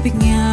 Hãy subscribe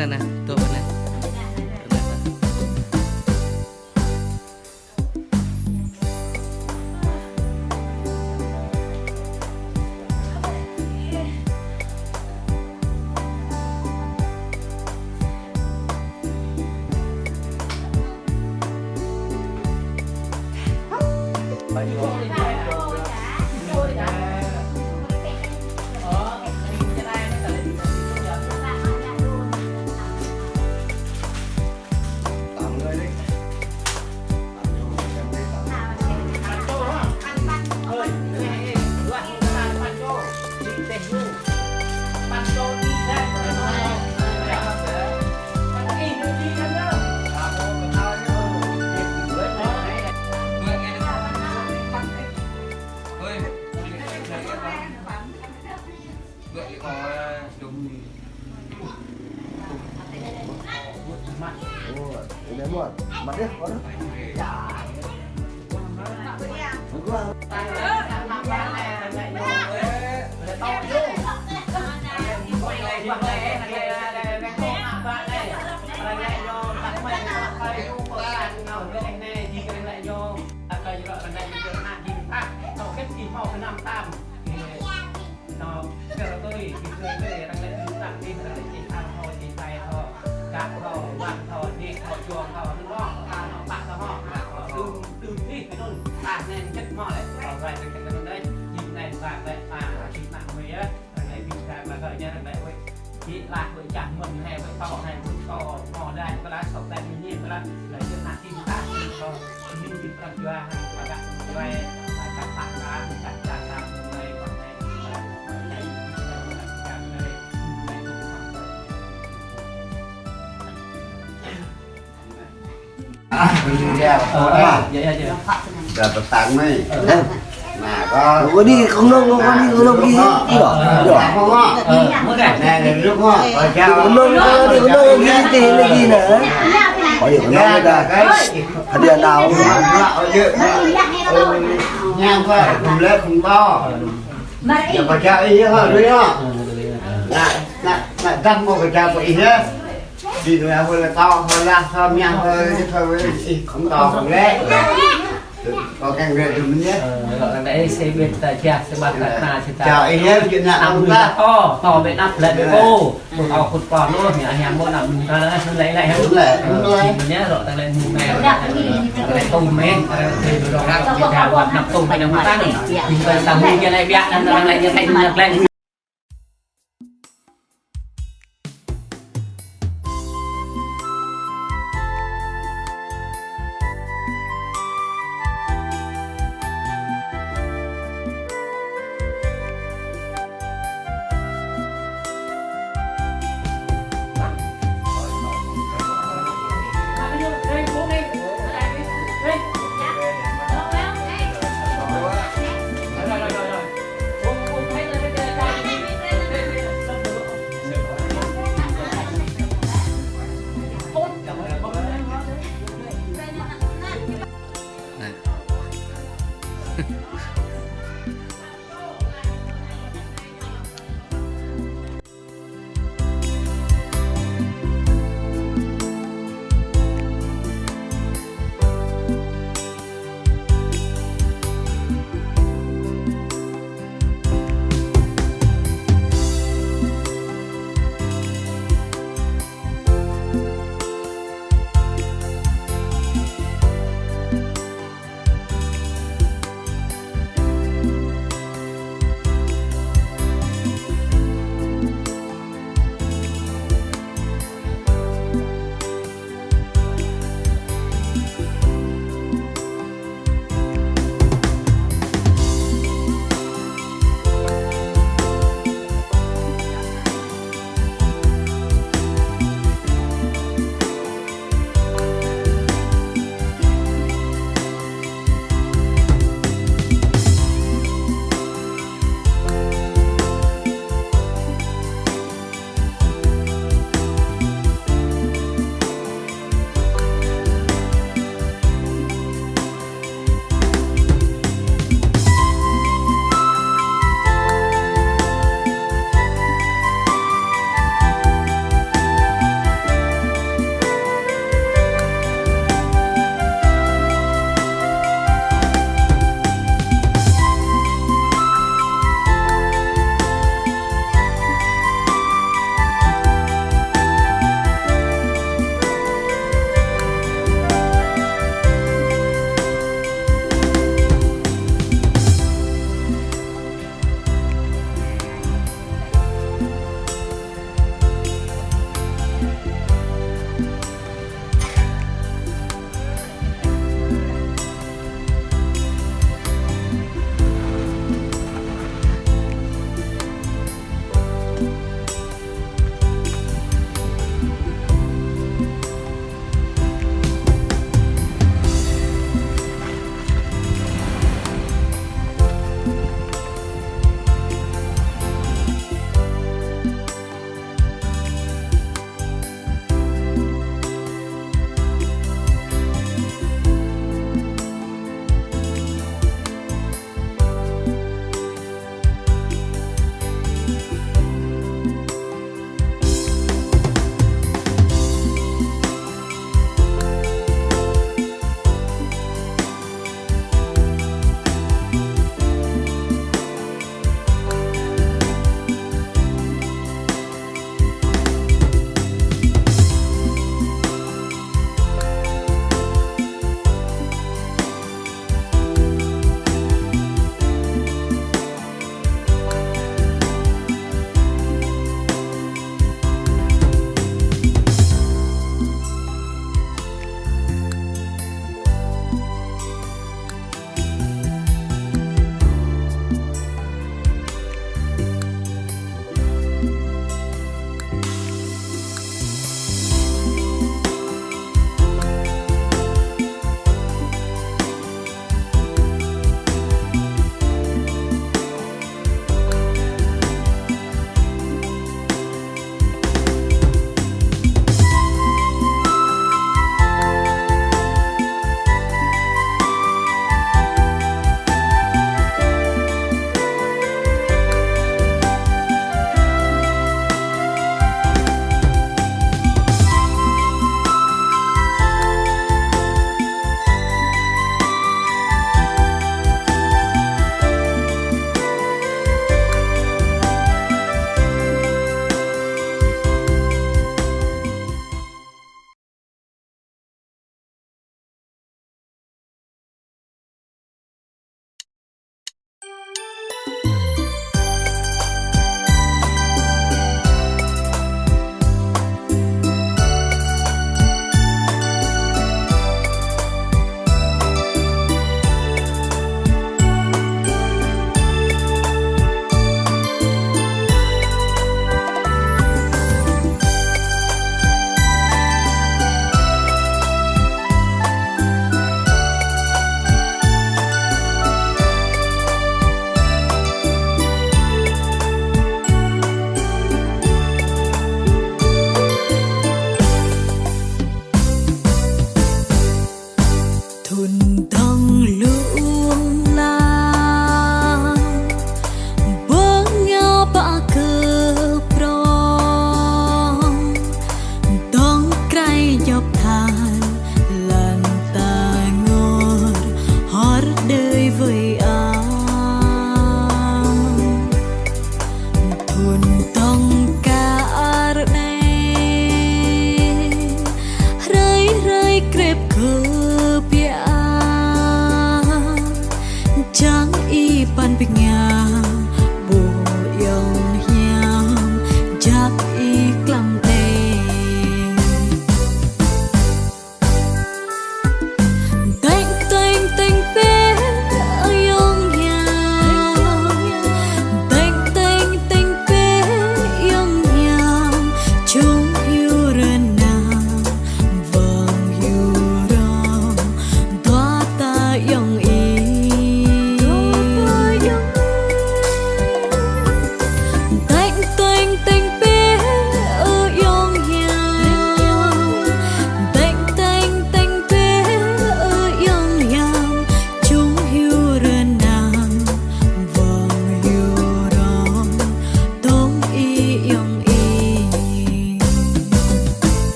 นั่นนะตัวมันนะIni buat, mana kau? Ya. Chị lạc với chẳng mình hay với to hay với to mò đây có lá sọc đây mình nhìn có lá lấy cho nát tim ta cho mình tìm ra chưa hay và đặt cho ai các bạn ra các bạn làm này còn này Dapat tang nih. Nah, có đi không đâu, có đi không đâu đi đỏ. mới cả Nè, này lúc đó, rồi Đi không đâu đi tiền là gì nữa? có gì không đâu ra cái điện nào nhang phải cùng lên cùng to. Giờ phải cha ý hả đấy đó. Lại đâm vào cái cha của ý nhá. Đi rồi hơi là to, hơi la, thơm nhang hơi không to không lẽ. Có càng về chúng nhé. Gọi là xe bên tài cha xe bát tài na xe ta. Chào anh em chuyện nào không ta? To bên nắp lên cô, to khụt còn luôn nhỉ anh em muốn làm ta lấy lại hết. Mình nhớ rồi ta lên mua mè, lại tôm mè, thì rồi ra chào hoạt nắp tôm bên trong ta này. Mình về tầm mua cái này bịa đang lại như thế này lên.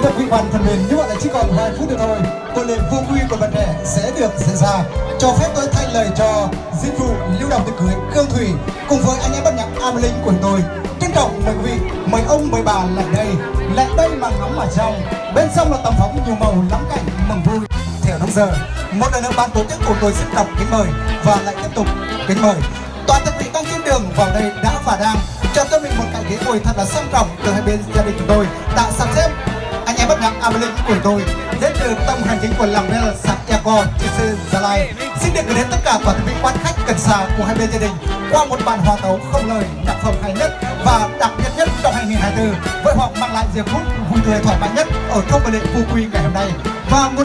Kính thưa quý bạn thân mến, như vậy là chỉ còn 2 phút nữa thôi, buổi lễ vô quy của bạn trẻ sẽ được diễn ra. Cho phép tôi thay lời cho dịch vụ lưu động tiệc cưới Cương Thủy cùng với anh em ban nhạc Ameling của tôi. Trân trọng mời quý vị, mời ông mời bà lại đây mà ngắm ở trong. Bên sông là tầm phóng nhiều màu lắm cảnh mừng vui. Theo đúng giờ, một lần nữa ban tổ chức của tôi xin đọc kính mời và lại tiếp tục kính mời toàn thân vị đang trên đường vào đây đã và đang cho tôi mình một cái ghế ngồi thật là sang trọng từ hai bên gia đình chúng tôi đã sắp xếp anh em bắt nhạc Ameling của tôi đến từ tâm hành chính của làng Bel xã Eco Chư Gia Lai xin được gửi đến tất cả toàn thân vị quan khách gần xa của hai bên gia đình qua một bản hòa tấu không lời nhạc phẩm hay nhất và đặc biệt nhất trong 2024 với họ mang lại giây phút vui tươi thoải mái nhất ở trong buổi lễ vô quy ngày hôm nay và một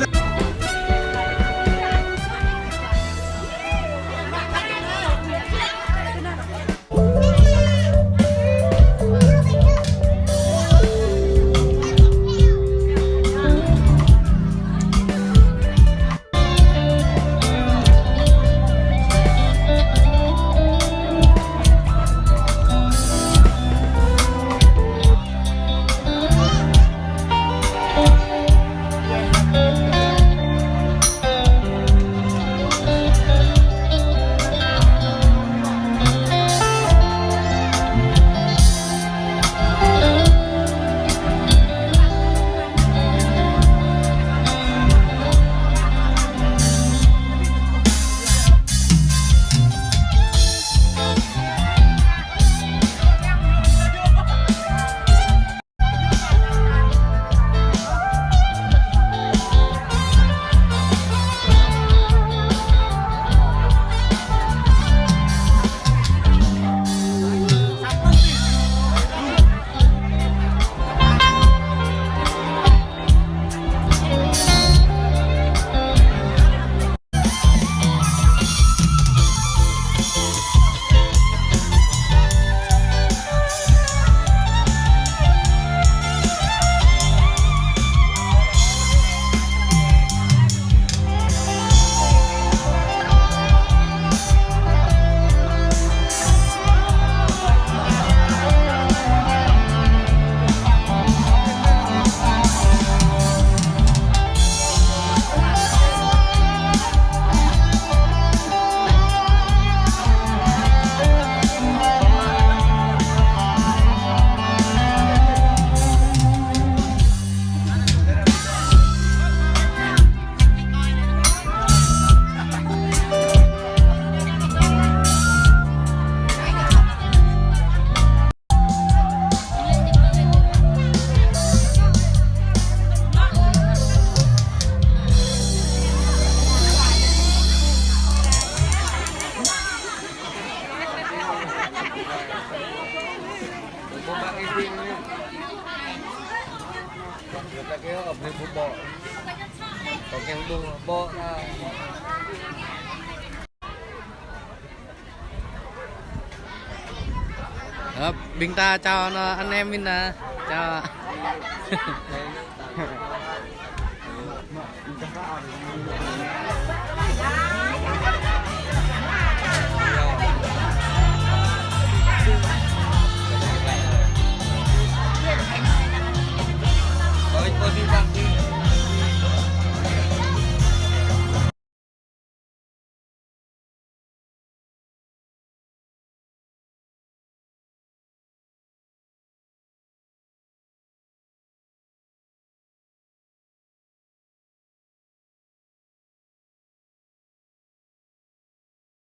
Đó, Bình ta chào anh em mình là chào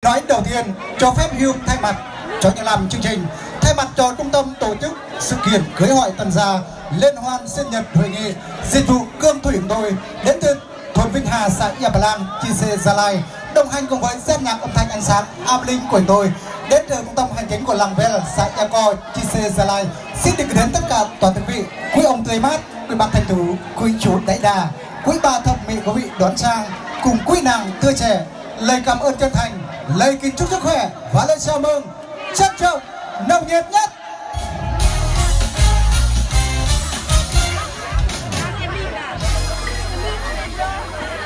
nói đầu tiên cho phép Hương thay mặt cho nhà làm chương trình, thay mặt cho trung tâm tổ chức sự kiện cưới hỏi tần gia liên hoan sinh nhật hội nghị dịch vụ Cương Thủy của tôi đến từ thôn Vinh Hà xã Yà Lang Chư Gia Lai đồng hành cùng với gian nhạc âm thanh ánh sáng Ameling của tôi đến từ trung tâm hành chính của làng Bel xã Eco Chư Gia Lai xin được gửi đến tất cả toàn quý vị, quý ông tươi mát, quý bác thành tú, quý chú đại đà, quý bà thập mỹ quý vị đoán trang cùng quý nàng tươi trẻ lời cảm ơn chân thành, lời kính chúc sức khỏe và lời chào mừng trân trọng nồng nhiệt nhất.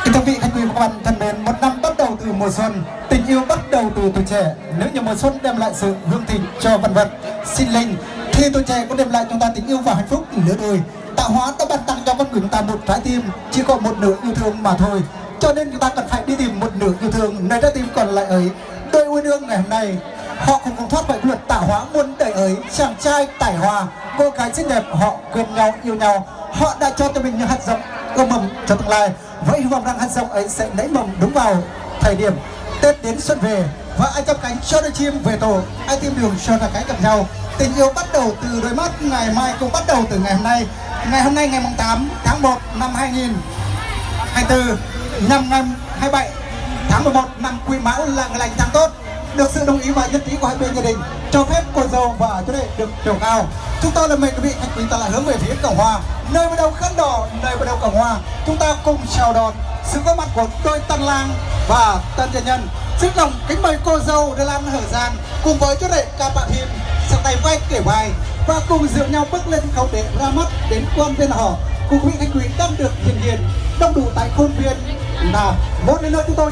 Kính thưa quý vị khách quý các bạn thân mến, một năm bắt đầu từ mùa xuân, tình yêu bắt đầu từ tuổi trẻ. Nếu như mùa xuân đem lại sự hương thịnh cho vạn vật sinh linh, thì tuổi trẻ cũng đem lại chúng ta tình yêu và hạnh phúc lứa đôi. tạo hóa đã ban tặng cho con người chúng ta một trái tim chỉ có một nửa yêu thương mà thôi, cho nên chúng ta cần phải đi tìm một nửa yêu thương nơi trái tim còn lại ấy. Đôi uyên ương ngày hôm nay họ không còn thoát khỏi luật tạo hóa muôn đời ấy. Chàng trai tài hoa, cô gái xinh đẹp, họ quen nhau yêu nhau, họ đã cho cho mình những hạt giống ươm mầm cho tương lai. Vậy hy vọng rằng hạt giống ấy sẽ nảy mầm đúng vào thời điểm Tết đến xuân về, và ai chăm cánh cho đôi chim về tổ, ai tìm đường cho cả cánh gặp nhau. Tình yêu bắt đầu từ đôi mắt, ngày mai cũng bắt đầu từ ngày hôm nay. Ngày hôm nay ngày 8 tháng 1 năm 2024, nhằm ngày 27 tháng 11 năm Quý Mão là ngày lành tháng tốt, được sự đồng ý và nhất trí của hai bên gia đình cho phép cô dâu và chú rể được trèo cao. Chúng tôi là mời quý vị khách quý ta lại hướng về phía cổng hoa, nơi bắt đầu khăn đỏ, nơi bắt đầu cổng hoa. Chúng ta cùng chào đón sự có mặt của đôi tân lang và tân gia nhân. Xin lòng kính mời cô dâu Đà Lan Hở Gian cùng với chú rể Ca Bạ Hìm sạc tay vai kể vai và cùng dựa nhau bước lên khấu để ra mắt đến quan viên họ. Cùng quý khách quý đang được hiện diện đông đủ tại khuôn viên là một lần nữa chúng tôi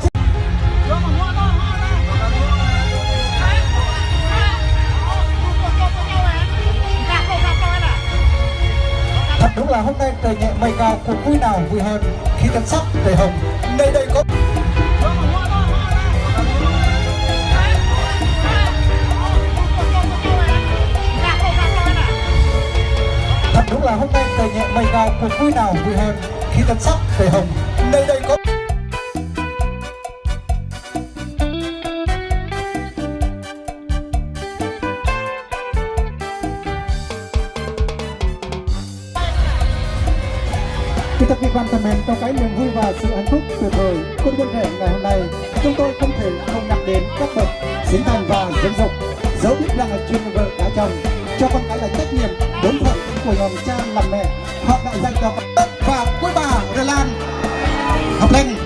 thật đúng là hôm nay trời nhẹ mây cao, cuộc vui nào vui hơn khi tấm sắc trời hồng. Nơi đây có thật đúng là hôm nay trời nhẹ mây cao, cuộc vui nào vui hơn khi tấm sắc trời hồng. Nơi đây có Thưa quý quan thân mến, trong cái niềm vui và sự hạnh phúc tuyệt vời của buôn trẻ ngày hôm nay, chúng tôi không thể không nhắc đến các bậc sinh thành và dưỡng dục. Dẫu biết rằng là chuyên vợ đã chồng, cho con cái là trách nhiệm bổn phận của người cha làm mẹ, họ đã dành cho con và quý bà Đà Lan Ngọc Linh.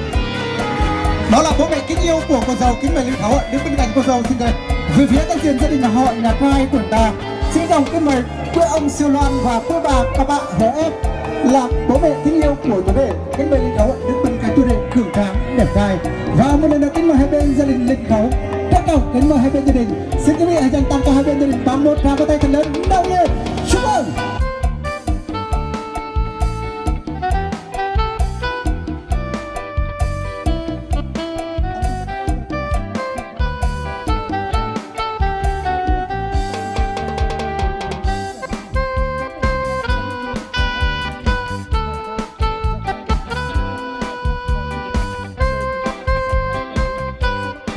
Đó là bố mẹ kính yêu của cô dâu. Kính mời Lưu Thảo đứng bên cạnh cô dâu xin đẹp. Về phía đại diện gia đình họ nhà trai của ta, xin dòng kính mời quý ông Siêu Loan và quý bà Ca Bạ Hở Ép là bố mẹ kính yêu của chú rể. Kính mời Linh Khấu đứng bên cạnh chú rể cường tráng đẹp trai. Và một lần nữa kính mời hai bên gia đình Linh Khấu. Rất cao kính mời hai bên gia đình. Xin quý vị hãy dành tặng cho hai bên gia đình bằng một tràng vỗ tay thật lớn đầu tiên. Chúc mừng.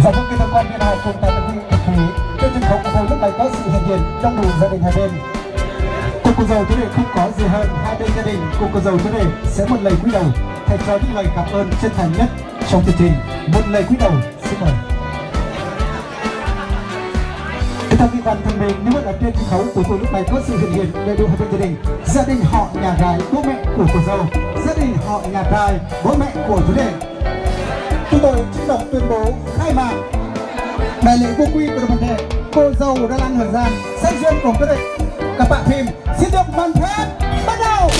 Và những cái quan viên họ cùng tại đơn vị thực thủy trên sân khấu của tôi lúc này có sự hiện diện đông đủ gia đình hai bên. Cùng cô dâu chú rể không có gì hơn, hai bên gia đình cùng cô dâu chú rể sẽ một lời cúi đầu thay cho những lời cảm ơn chân thành nhất trong chương trình. Một lời cúi đầu, xin mời. Thưa quý quan thân mến, nếu ở trên sân khấu của tôi lúc này có sự hiện diện đầy đủ hai bên gia đình họ nhà gái, bố mẹ của cô dâu, gia đình họ nhà trai, bố mẹ của chú rể. Chúng tôi trích đọc tuyên bố khai mạc đại lễ vô quy của đoàn thể cô dâu Đà Lan Hở Gian sách duyên của các định các bạn phim xin được màn phép bắt đầu.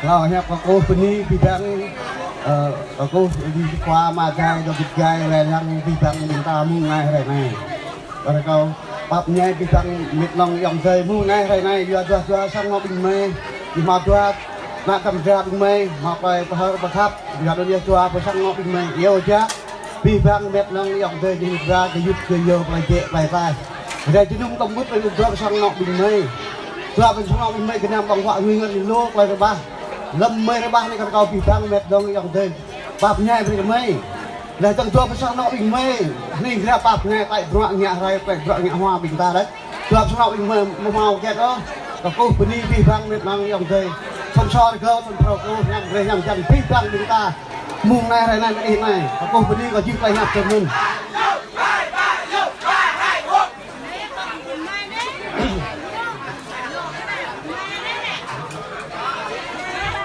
Lo hẹp cô Puni bidang aku di qua mà gai do gai là yang bidang mình ta mua ngay này này. Và câu bắp nhai bidang mít lòng dòng dây mua ngay này này vừa sang ngọc bình mê thì mà vừa nak cầm ra bình mê hoặc là bờ tháp giờ đây vừa sang ngọc bình mê yêu chứ bidang mít lòng dòng dây thì ra cái giúp cái vô lại chạy lại tay. Rồi chúng tôi không biết là vừa sang ngọc bình mê vừa bên sang ngọc bình mê cái nam bằng họa nguyên là lô lại ba lâm mây ba này kau bidang met dong yang teh pap nyai beri mây là trong tua pasang nọ bình mây này ra pap nyai tại ruộng nhà rai tại ruộng nhà hoa bình ta đấy tua pasang nọ bình mây mau kẹt đó kau puni bidang met dong yang teh phần so được không phần pro cô nhằm về nhằm chân phi tăng chúng ta mùng này này cô vừa đi có chữ tay nhặt cho mình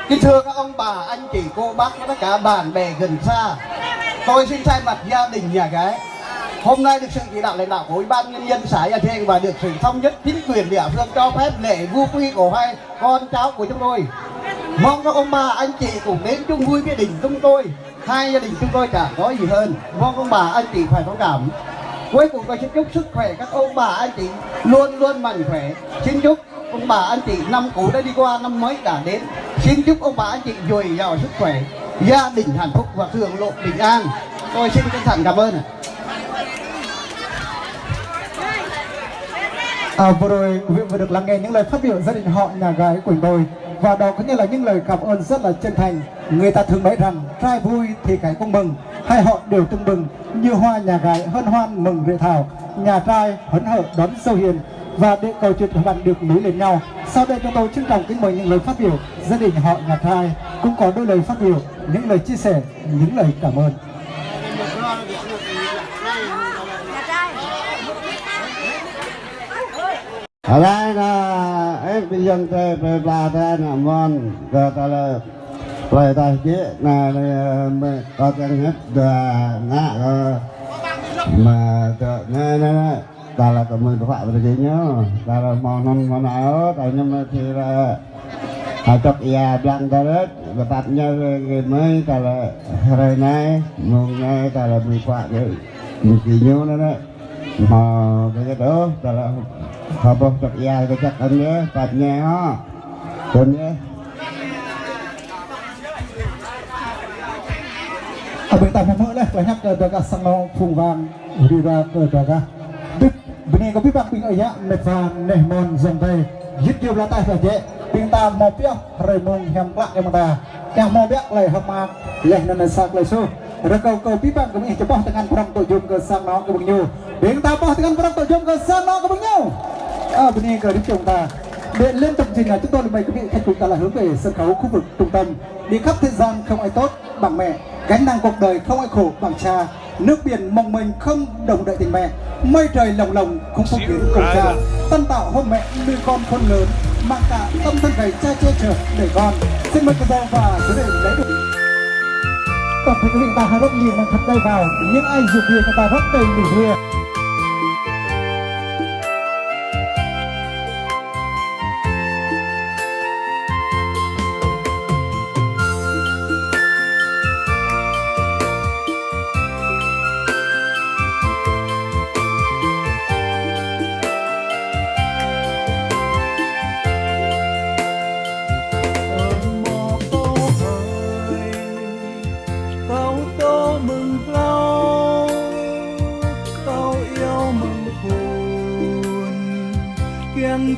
kính thưa các ông bà, anh chị, cô bác và tất cả bạn bè gần xa, tôi xin thay mặt gia đình nhà gái hôm nay được sự chỉ đạo lãnh đạo của Ủy ban Nhân dân xã Gia Thang và được sự thống nhất chính quyền địa phương cho phép lễ vu quy của hai con cháu của chúng tôi. Mong các ông bà, anh chị cùng đến chung vui với đình chúng tôi. Hai gia đình chúng tôi chẳng có gì hơn. Mong ông bà, anh chị phải thông cảm. Cuối cùng tôi xin chúc sức khỏe các ông bà, anh chị luôn luôn mạnh khỏe. Xin chúc ông bà, anh chị năm cũ đã đi qua, năm mới đã đến. Xin chúc ông bà, anh chị dồi dào sức khỏe, gia đình hạnh phúc và thường lộ bình an. Tôi xin chân thành cảm ơn. Vừa rồi quý vị vừa được lắng nghe những lời phát biểu gia đình họ nhà gái của tôi, và đó cũng như là những lời cảm ơn rất là chân thành. Người ta thường nói rằng trai vui thì cái cũng mừng, hai họ đều tưng bừng như hoa nhà gái hân hoan mừng rệ thảo, nhà trai hớn hở đón dâu hiền, và để câu chuyện của bạn được nối liền nhau. Sau đây chúng tôi trân trọng kính mời những lời phát biểu gia đình họ nhà trai cũng có đôi lời phát biểu, những lời chia sẻ, những lời cảm ơn. Ở đây là em bây giờ về bà ta là mòn cơ ta là lời ta chế là có chân hết ngã mà nè ta là cầm mình phải về gì nhớ ta là mòn áo ta nhưng mà thì là chọc ia blang ta đấy và bắt nhau người mới ta là rồi này mùng này ta là bị quạ rồi mình chỉ nhớ nữa đấy mà cái đó ta là họ bốc chọc ia cái chắc anh nhé bắt nhẹ ha con nhé. Ở bên tay mơ đây banyak daga sama phùng đi ra daga benih kopi pak ping aya nevan nehmon zontai yit yo latai saja pinta mopiao remung hem plak em ta yang mau biak lai hama leh nana sak lai so rekau kopi pak kami cepoh dengan perang tojum ke sang nó ke bengyu pinta poh dengan perang tojum ke sang nó ke bengyu benih ke di chúng ta để lên tập trình là chúng tôi mời quý vị khách chúng ta là hướng về sân khấu khu vực trung tâm. Đi khắp thế gian không ai tốt bằng mẹ, gánh nặng cuộc đời không ai khổ bằng cha, nước biển mong mênh không đồng đợi tình mẹ, mây trời lồng lồng không phúc kiến cùng cha, tân tạo hôm mẹ nuôi con khôn lớn, mang cả tâm thân gầy cha che chở để con. Xin mời cô dâu và chú rể lấy được. Toàn thể quý vị ta hãy rót nhiều mang thật tay vào, những ai dùng bia người ta rót đầy mình bia.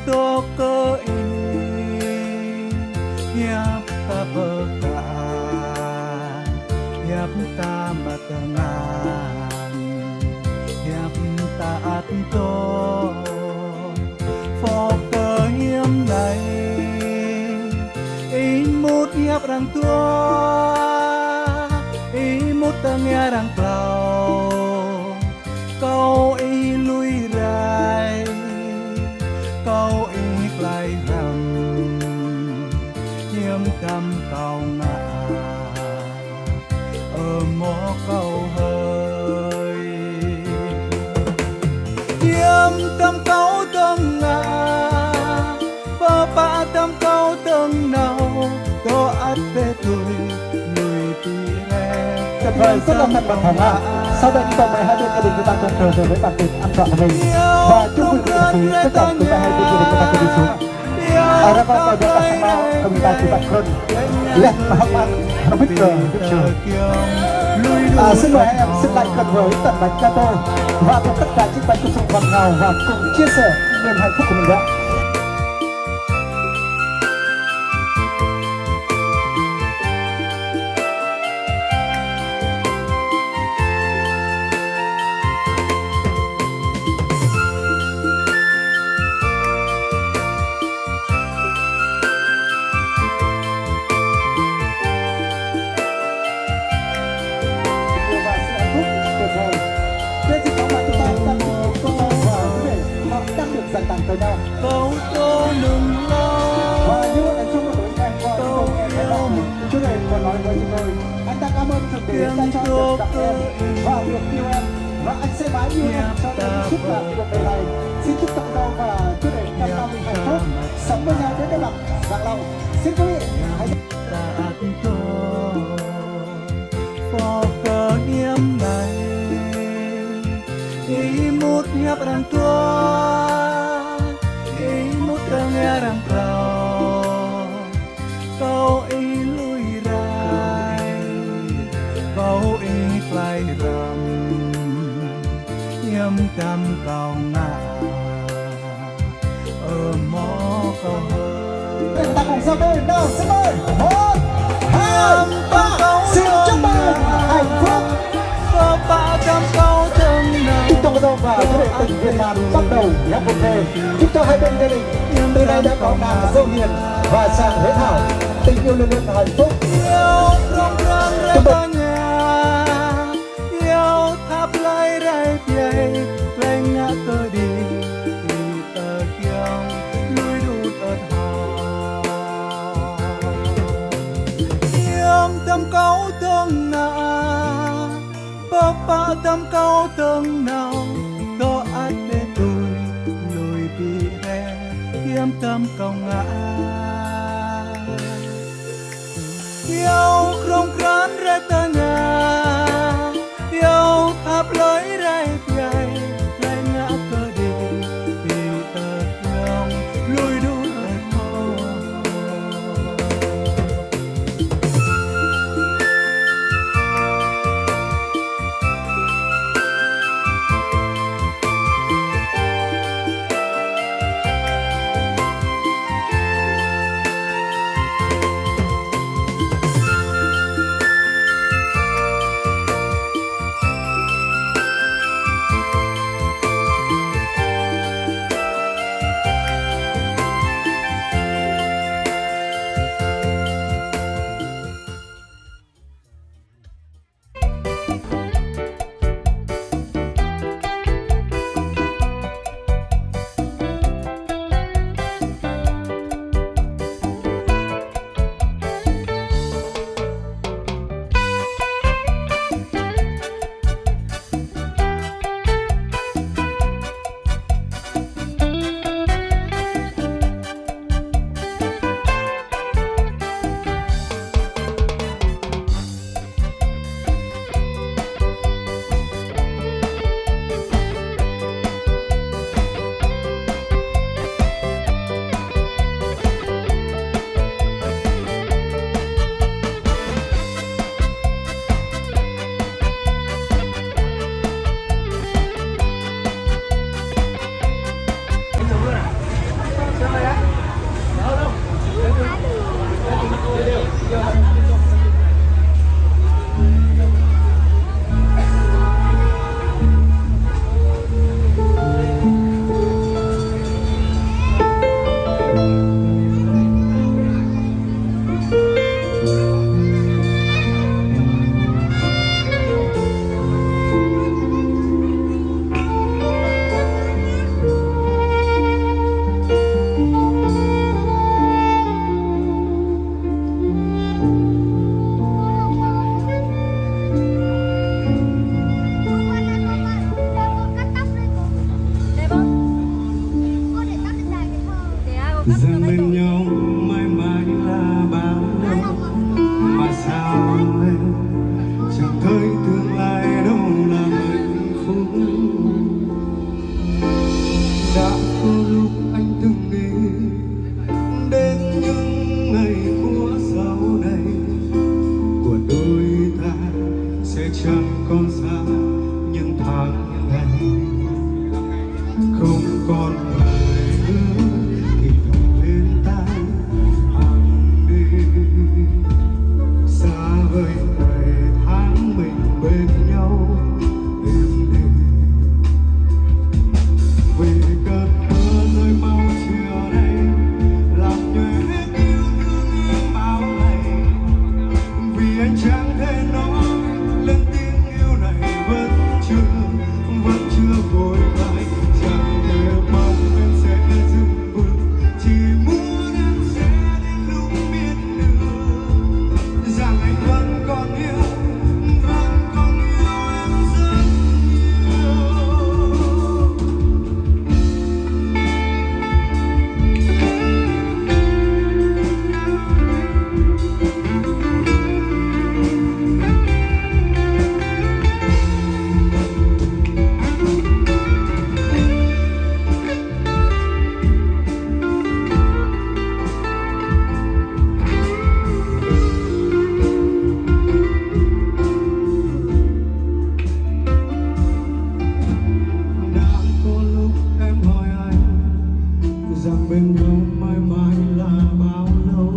Tô cơ hiệp ta bờ cả hiệp ta mà tengah hiệp ta ắt tô phò cơ hiệp này in một hiệp răng tua in một tengah răng clau câu y lui rai câu y lại rằng hiếm tâm câu ngã ở mó câu hơi hiếm tâm câu từng ngã bờ bạ tâm câu từng nào có ắt về tuổi người tì re. Tuyệt vời, rất là thật bằng hồng ạ. Sau đây chúng tôi mời hai bên gia đình chúng ta cùng trở về với bản tin ăn trọn của mình và chúc quý vị chú ý tất cả chúng ta hai bên gia đình chúng ta cùng đi xuống. Ở đây con có các sang nào kami ta chúng ta khôn lẹt mà hấp ăn nó biết cờ biết trời. Xin mời anh em xin lại gần với tận bánh ca tô và cùng tất cả chiếc bánh của sông Hoàng Ngào và cùng chia sẻ niềm hạnh phúc của mình đã. cảm ơn thượng đế đã cho được gặp em và được yêu em, và anh sẽ mãi yêu em cho đến suốt cả cuộc đời này. Xin chúc tặng nhau và chúc để năm năm hạnh phúc sống với nhau đến cái mặt dạng lòng. Xin quý vị hãy phò cờ niệm này ý một nhấp răng tua ý một tầng nghe răng cào câu ý lui rai câu ý phai rầm nhâm tâm cầu ngà ở mó cầu hơi ta cùng ra bên nào xin mời 1, 2, 3 xin chúc mừng hạnh phúc. có ba trăm câu từng nào Chúc cho cô và quý đệ tỉnh Việt Nam bắt đầu nhạc một thề. Chúc cho hai bên gia đình từ nay đã có nàng dâu hiền và chàng Thế Thảo tình yêu luôn luôn hạnh phúc. yêu rong rang ra ta nhà yêu tháp lại rai piai lại ngã cơ đi thì tờ kiang lui đút ở hò yêu tâm câu tương na ba tâm câu tương nào có ai để tôi lùi bị hè kiếm tâm cầu ngã yêu không khán ra ta nhà yêu tháp lối rai piai lại ngã cơ đi thì tờ lòng lùi đút ở hò rằng bên nhau mãi mãi là bao lâu mà sao em chẳng thấy tương lai đâu là hạnh phúc. Đã có lúc anh từng nghĩ đến những ngày của sau này của đôi ta sẽ chẳng còn xa những tháng ngày không còn lời hứa thì thầm bên tai mãi mãi là bao lâu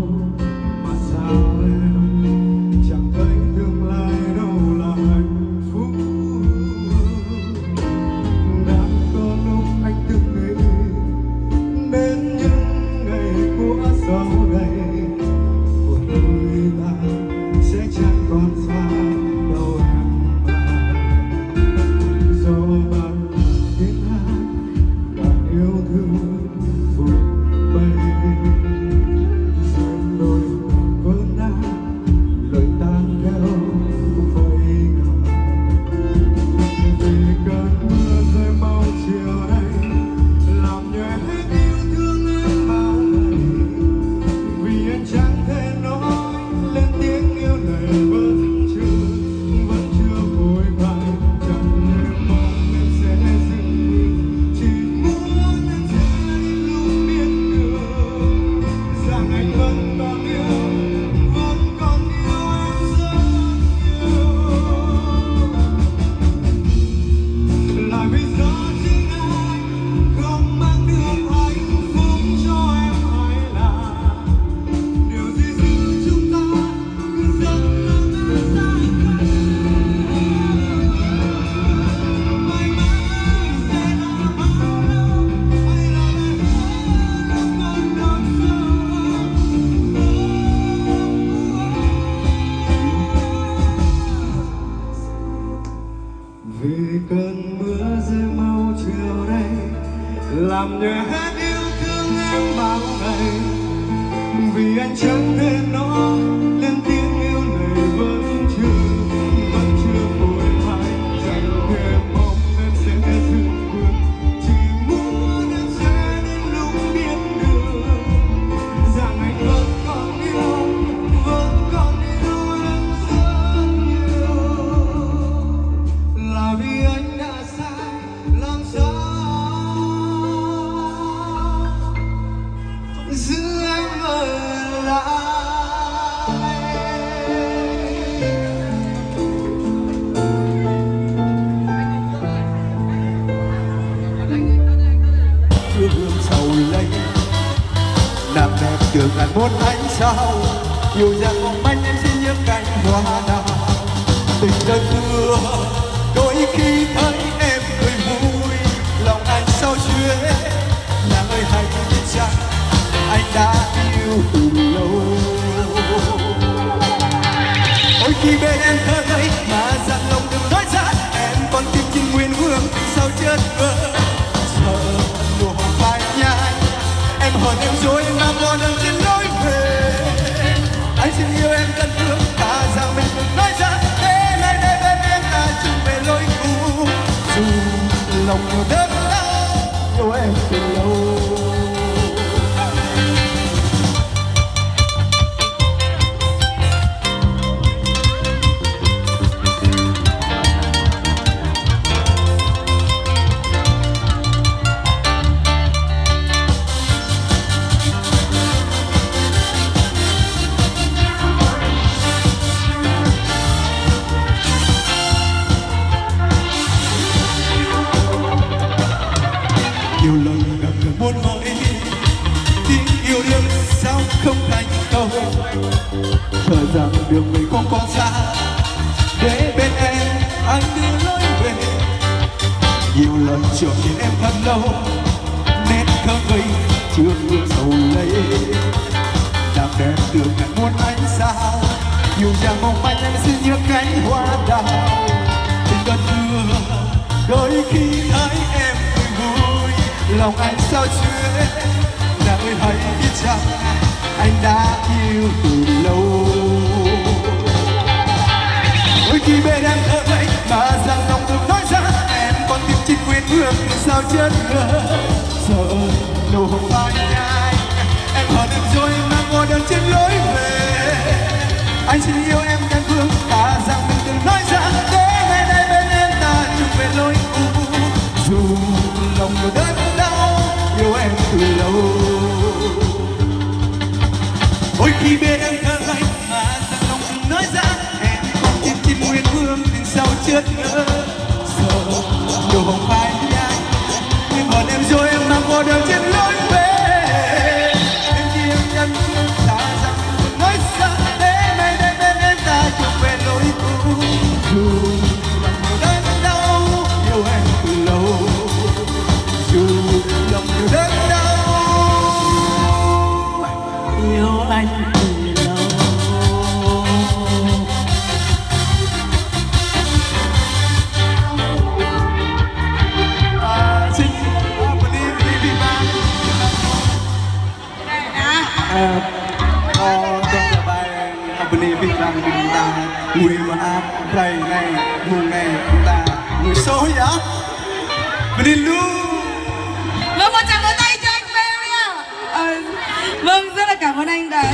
mà sao em chẳng thấy tương lai đâu là hạnh phúc. Đã có lúc anh từng nghĩ đến những ngày của sau này của người ta sẽ chẳng còn xa đâu em à. Do bạn tiếng hát bạn yêu thương vụt bay rồi đôi vỡ nát lời tan theo vây ngờ. Vì cơn mưa rơi mau chiều nay làm nhòe hết yêu thương em bao ngày. Vì anh chẳng thể nói lên tiếng yêu này vẫn chưa vội vàng. Chẳng thể mong em sẽ dừng bước, chỉ muốn em sẽ đi lúc biết được rằng anh vẫn còn yêu em rất nhiều. Là vì do chính anh không mang được hạnh phúc cho em, hay là điều gì giữ chúng ta cứ dần lâu ta xa cách. Mãi mãi sẽ là bao lâu, hay là ngày hôm còn đón chờ. Vì cơn mưa rơi mau chiều nay làm nhòe hết yêu thương em bao ngày. Vì anh chẳng thể nói lên tiếng yêu này vẫn chưa vội vàng. Chẳng thể mong em sẽ dừng bước, chỉ muốn em sẽ đến lúc biết được rằng anh vẫn còn yêu em rất nhiều. Là vì anh đã sai, làm sao giữ em ở lại. Hương hương sầu lây làm đẹp được ngàn muôn ánh sao. Yêu rằng mong manh em xin những cánh hoa đào. Tình đơn xưa đôi khi thấy em cười vui, lòng anh sao chuyện. Nàng ơi hãy biết rằng anh đã yêu từ lâu. Ôi khi bên em thơ ngây mà dặn lòng đừng nói ra, em còn tìm chính nguyên vương sao chết vỡ. Sợ nụ hôn phai nhai em hờn em dối mà bỏ đường trên lối về. Anh xin yêu em cần thương ta rằng mình đừng nói ra, để nay đây bên em ta chung về lối cũ. Dù lòng đớn đau yêu em từ lâu. Nhiều lần ngập ngừng muốn hỏi tiếng yêu đương sao không thành câu. Thở rằng đường mình không còn xa, để bên em anh đưa lối về. Nhiều lần chờ nhìn em thật lâu, nét thơ ngây chưa ước sầu lấy. Làm đẹp được ngàn muôn ánh sao, nhiều chàng mong manh em xin những cánh hoa đào. Tình cơn mưa đôi khi thấy em cười vui, lòng anh sao chuyện. Nàng ơi hãy biết rằng anh đã yêu từ lâu. Đôi khi bên em thơ ngây mà rằng lòng đừng nói ra, em còn tìm chính quyền hương sao chết ngờ. Sợ nụ hôn phai nhai em hờn em rồi mang ngồi đơn trên lối về. Anh xin yêu em căn phương ta rằng mình đừng nói ra, để ngày nay bên em ta chung về lối cũ. Dù lòng đớn đau yêu em từ lâu. Ôi khi bên em thơ ngây mà rằng lòng đừng nói ra, em còn tìm chim nguyên hương tình sao chết ngỡ. Sợ nụ hồng phai nhai em hờn em rồi em mang ngồi đơn trên lối về. anh từ lâu. Xin beli bang. Con là bài beli bang ta người mà áp play này mùng này ta người số vậy beli luôn. Vâng, một tràng vỗ tay cho anh Bell nha. Vâng, rất là cảm ơn anh đã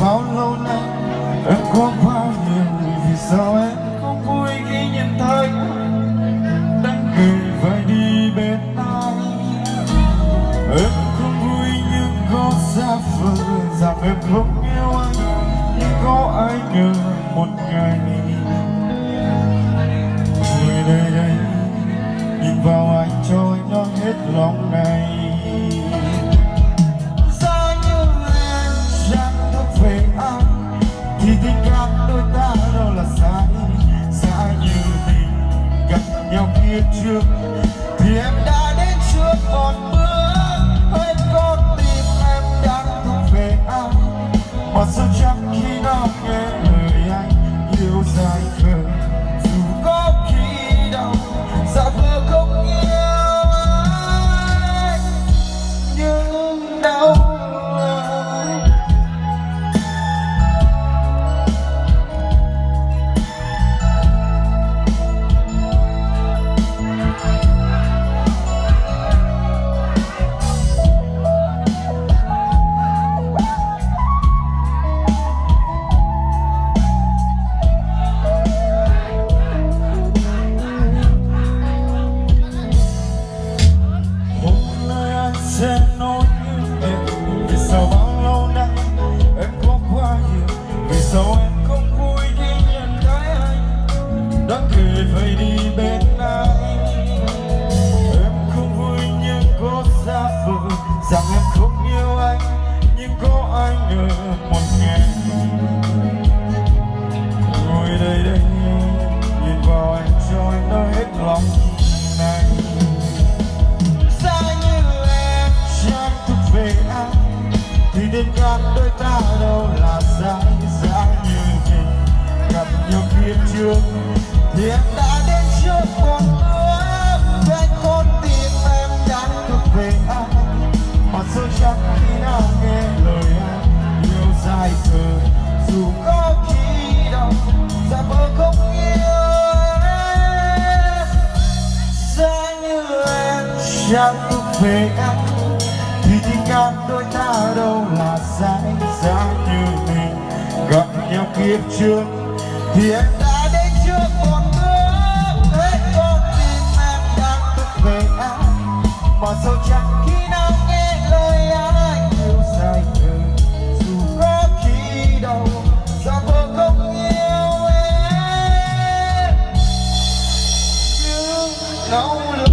bao lâu nay em có bao nhiêu vì sao em không vui khi nhìn thấy anh đang cười phải đi bên ai. Em không vui nhưng có xa vời rằng em không yêu anh, nhưng có ai ngờ một ngày người nơi đây nhìn vào anh cho anh nói hết lòng này. Về anh thì tình cảm đôi ta đâu là sai, xa như mình gặp nhau kia trước thì em đã đến trước một bước. Hết con tim em đang thuộc về anh, mà sao chẳng khi nào nghe lời anh yêu dài khờ, dù có khi đâu giả vờ không yêu anh nhưng đau. Sẽ nói như em vì sao bao lâu nay em có quá nhiều, vì sao em không vui khi nhận thấy anh đã cười phải đi bên ai. Em không vui nhưng có xa vời rằng em không yêu anh, nhưng có ai ngờ một ngày ngồi đây đây nhìn vào anh cho anh nói hết lòng này. Về anh thì tình cảm đôi ta đâu là sai, giá như mình gặp nhau kiếp trước thì em đã đến trước một bước. Với con tim em đã thuộc về anh, mà sao chẳng khi nào nghe lời anh yêu dài khờ, dù có khi đâu giả vờ không yêu em. Giá như em chẳng thuộc về anh thì tình cảm đôi ta đâu là sai, giá như mình gặp nhau kiếp trước thì em đã đến trước một bước. Hết con tim em đang thuộc về anh, mà sao chẳng khi nào nghe lời anh yêu dài khờ, dù có khi đâu giả vờ không yêu em nhưng nỗ lực.